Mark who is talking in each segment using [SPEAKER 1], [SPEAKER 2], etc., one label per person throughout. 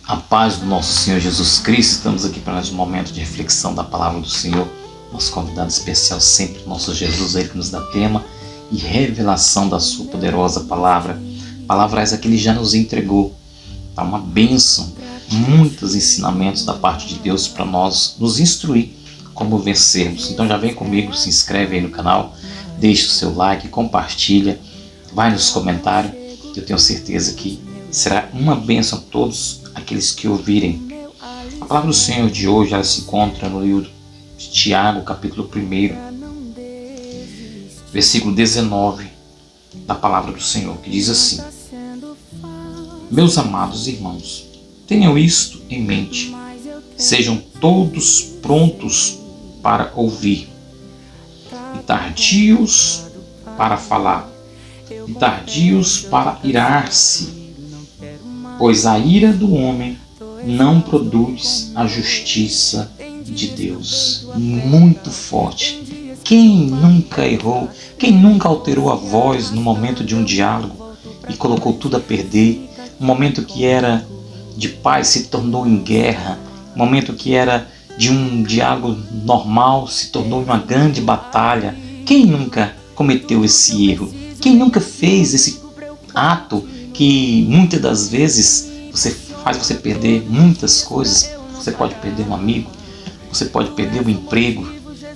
[SPEAKER 1] A paz do nosso Senhor Jesus Cristo. Estamos aqui para mais um momento de reflexão da palavra do Senhor. Nosso convidado especial sempre, nosso Jesus, ele que nos dá tema e revelação da sua poderosa palavra. Palavra essa que ele já nos entregou. Tá uma bênção, muitos ensinamentos da parte de Deus para nós nos instruir como vencermos. Então já vem comigo, se inscreve aí no canal, deixa o seu like, compartilha, vai nos comentários. Eu tenho certeza que será uma bênção a todos aqueles que ouvirem. A palavra do Senhor de hoje ela se encontra no livro de Tiago, capítulo 1, versículo 19 da palavra do Senhor, que diz assim: Meus amados irmãos, tenham isto em mente, sejam todos prontos para ouvir, e tardios para falar, e tardios para irar-se, pois a ira do homem não produz a justiça de Deus. Muito forte. Quem nunca errou? Quem nunca alterou a voz no momento de um diálogo e colocou tudo a perder? Um momento que era de paz se tornou em guerra. Um momento que era de um diálogo normal se tornou uma grande batalha. Quem nunca cometeu esse erro? Quem nunca fez esse ato que muitas das vezes faz você perder muitas coisas? Você pode perder um amigo, você pode perder um emprego,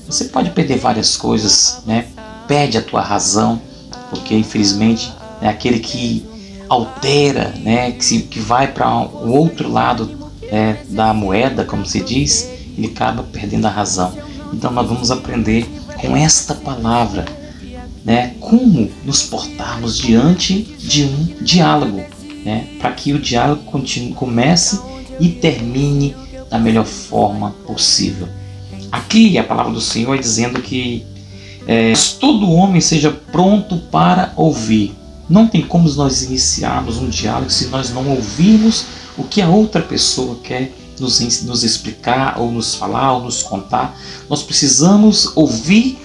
[SPEAKER 1] você pode perder várias coisas, né? Perde a tua razão, porque infelizmente é aquele que altera, né? Que vai para o outro lado, né, da moeda, como se diz, ele acaba perdendo a razão. Então nós vamos aprender com esta palavra, né, como nos portarmos diante de um diálogo, né, para que o diálogo comece e termine da melhor forma possível. Aqui a palavra do Senhor é dizendo que todo homem seja pronto para ouvir. Não tem como nós iniciarmos um diálogo se nós não ouvirmos o que a outra pessoa quer nos explicar, ou nos falar, ou nos contar. Nós precisamos ouvir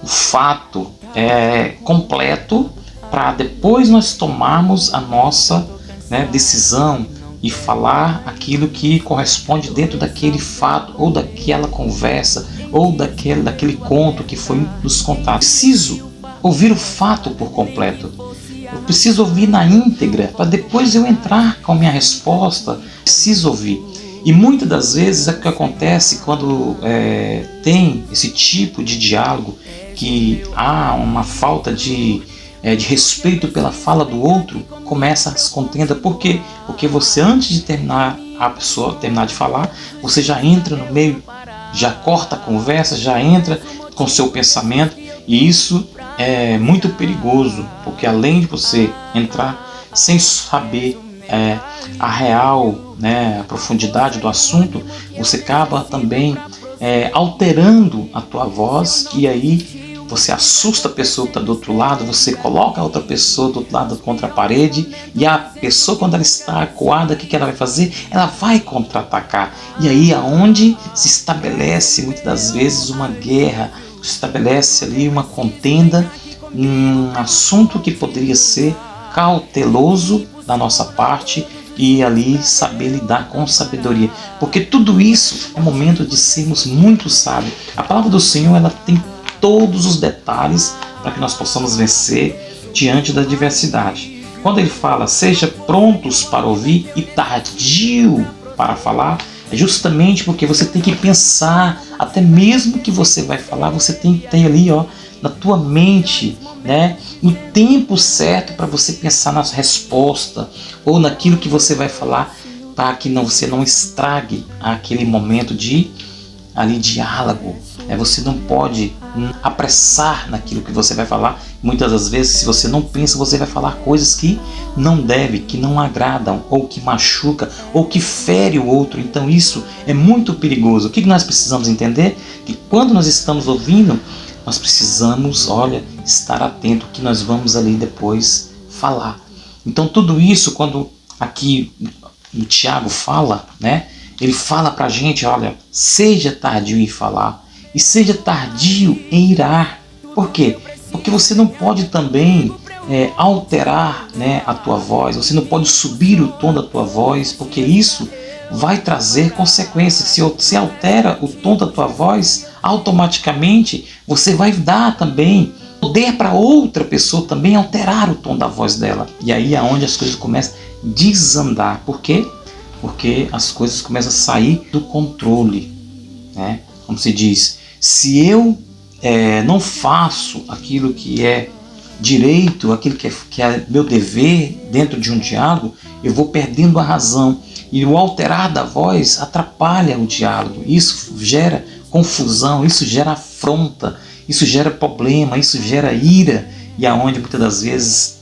[SPEAKER 1] o fato completo para depois nós tomarmos a nossa, né, decisão e falar aquilo que corresponde dentro daquele fato, ou daquela conversa, ou daquele conto que foi nos contado. Preciso ouvir o fato por completo. Eu preciso ouvir na íntegra para depois eu entrar com a minha resposta. Preciso ouvir. E muitas das vezes é o que acontece quando tem esse tipo de diálogo, que há uma falta de respeito pela fala do outro, começa as contendas. Por quê? Porque você, antes de a pessoa terminar de falar, você já entra no meio, já corta a conversa, já entra com o seu pensamento, e isso é muito perigoso, porque além de você entrar sem saber a real, né, a profundidade do assunto, você acaba também alterando a tua voz, e aí você assusta a pessoa que está do outro lado, você coloca a outra pessoa do outro lado contra a parede, e a pessoa, quando ela está acuada, o que ela vai fazer? Ela vai contra-atacar. E aí aonde se estabelece muitas das vezes uma guerra, se estabelece ali uma contenda, um assunto que poderia ser cauteloso da nossa parte, e ali saber lidar com sabedoria, porque tudo isso é momento de sermos muito sábios. A palavra do Senhor, ela tem todos os detalhes para que nós possamos vencer diante da adversidade. Quando ele fala, seja prontos para ouvir e tardio para falar, é justamente porque você tem que pensar, até mesmo que você vai falar, você tem que ter ali, na tua mente, né, no tempo certo para você pensar na resposta ou naquilo que você vai falar, para que você não estrague aquele momento de diálogo. Você não pode apressar naquilo que você vai falar. Muitas das vezes, se você não pensa, você vai falar coisas que não deve, que não agradam, ou que machuca, ou que fere o outro. Então isso é muito perigoso. O que nós precisamos entender? Que quando nós estamos ouvindo, nós precisamos, estar atento que nós vamos ali depois falar. Então tudo isso, quando aqui o Tiago fala, né, ele fala para a gente, seja tardio em falar e seja tardio em irar. Por quê? Porque você não pode também alterar, né, a tua voz, você não pode subir o tom da tua voz, porque isso vai trazer consequências. Se você altera o tom da tua voz, automaticamente você vai dar também poder para outra pessoa também alterar o tom da voz dela. E aí é onde as coisas começam a desandar. Por quê? Porque as coisas começam a sair do controle, né? Como se diz, se eu não faço aquilo que é direito, aquilo que é meu dever dentro de um diálogo, eu vou perdendo a razão. E o alterar da voz atrapalha o diálogo. Isso gera confusão, isso gera afronta, isso gera problema, isso gera ira. E aonde muitas das vezes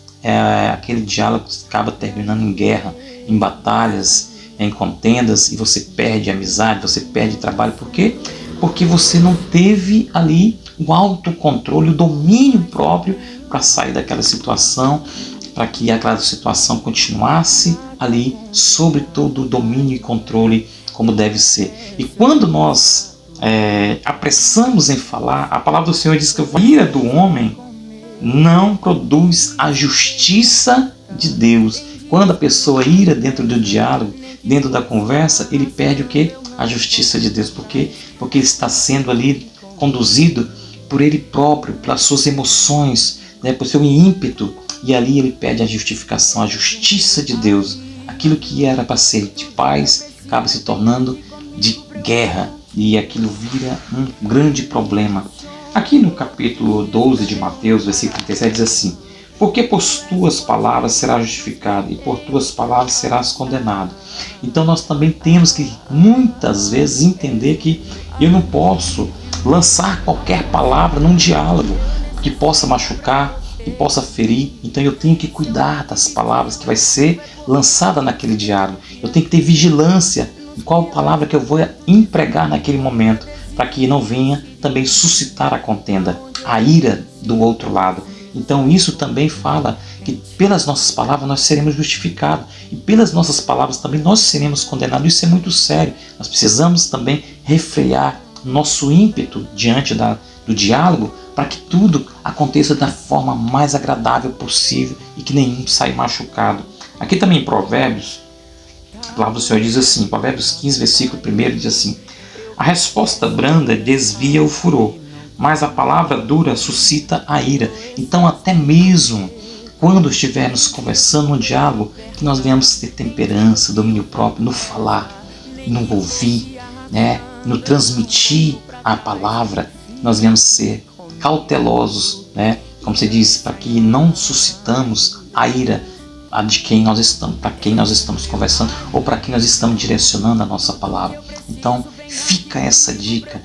[SPEAKER 1] aquele diálogo acaba terminando em guerra, em batalhas, em contendas, e você perde a amizade, você perde trabalho. Por quê? Porque você não teve ali o autocontrole, o domínio próprio para sair daquela situação, para que aquela situação continuasse ali sobre todo o domínio e controle como deve ser. E quando nós apressamos em falar, a palavra do Senhor diz que a ira do homem não produz a justiça de Deus. Quando a pessoa ira dentro do diálogo, dentro da conversa, ele perde o quê? A justiça de Deus. Por quê? Porque ele está sendo ali conduzido por ele próprio, pelas suas emoções, né, por seu ímpeto, e ali ele perde a justificação, a justiça de Deus. Aquilo que era para ser de paz acaba se tornando de guerra, e aquilo vira um grande problema. Aqui no capítulo 12 de Mateus, versículo 37, diz assim: porque por tuas palavras serás justificado e por tuas palavras serás condenado. Então nós também temos que muitas vezes entender que eu não posso lançar qualquer palavra num diálogo que possa machucar, que possa ferir. Então eu tenho que cuidar das palavras que vai ser lançada naquele diálogo. Eu tenho que ter vigilância em qual palavra que eu vou empregar naquele momento, para que não venha também suscitar a contenda, a ira do outro lado. Então isso também fala que pelas nossas palavras nós seremos justificados, e pelas nossas palavras também nós seremos condenados. Isso é muito sério. Nós precisamos também refrear nosso ímpeto diante do diálogo, para que tudo aconteça da forma mais agradável possível e que nenhum saia machucado. Aqui também em Provérbios, a palavra do Senhor diz assim, Provérbios 15, versículo 1 diz assim: a resposta branda desvia o furor, mas a palavra dura suscita a ira. Então até mesmo quando estivermos conversando no diálogo, que nós venhamos ter temperança, domínio próprio no falar, no ouvir, né, no transmitir a palavra. Nós venhamos ser cautelosos, né, como se diz, para que não suscitamos a ira de quem nós estamos, para quem nós estamos conversando, ou para quem nós estamos direcionando a nossa palavra. Então fica essa dica.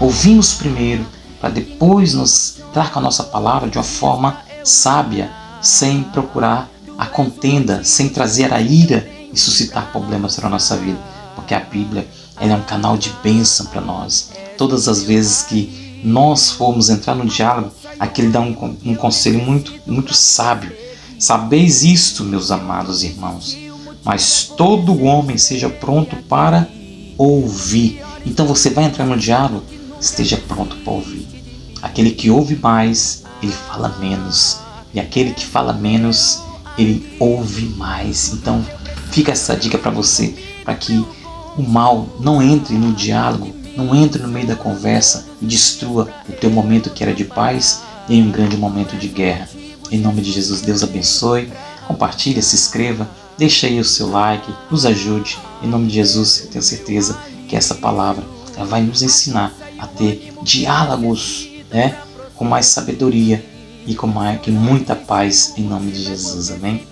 [SPEAKER 1] Ouvimos primeiro, para depois nos dar com a nossa palavra de uma forma sábia, sem procurar a contenda, sem trazer a ira e suscitar problemas para a nossa vida. Porque a Bíblia, ela é um canal de bênção para nós. Todas as vezes que nós formos entrar no diálogo, aqui ele dá um conselho muito sábio. Sabeis isto, meus amados irmãos, mas todo homem seja pronto para ouvir. Então você vai entrar no diálogo, esteja pronto para ouvir. Aquele que ouve mais, ele fala menos. E aquele que fala menos, ele ouve mais. Então fica essa dica para você, para que o mal não entre no diálogo, não entre no meio da conversa e destrua o teu momento que era de paz em um grande momento de guerra. Em nome de Jesus, Deus abençoe. Compartilhe, se inscreva, deixa aí o seu like, nos ajude. Em nome de Jesus, eu tenho certeza que essa palavra ela vai nos ensinar a ter diálogos, né, com mais sabedoria e com muita paz, em nome de Jesus. Amém?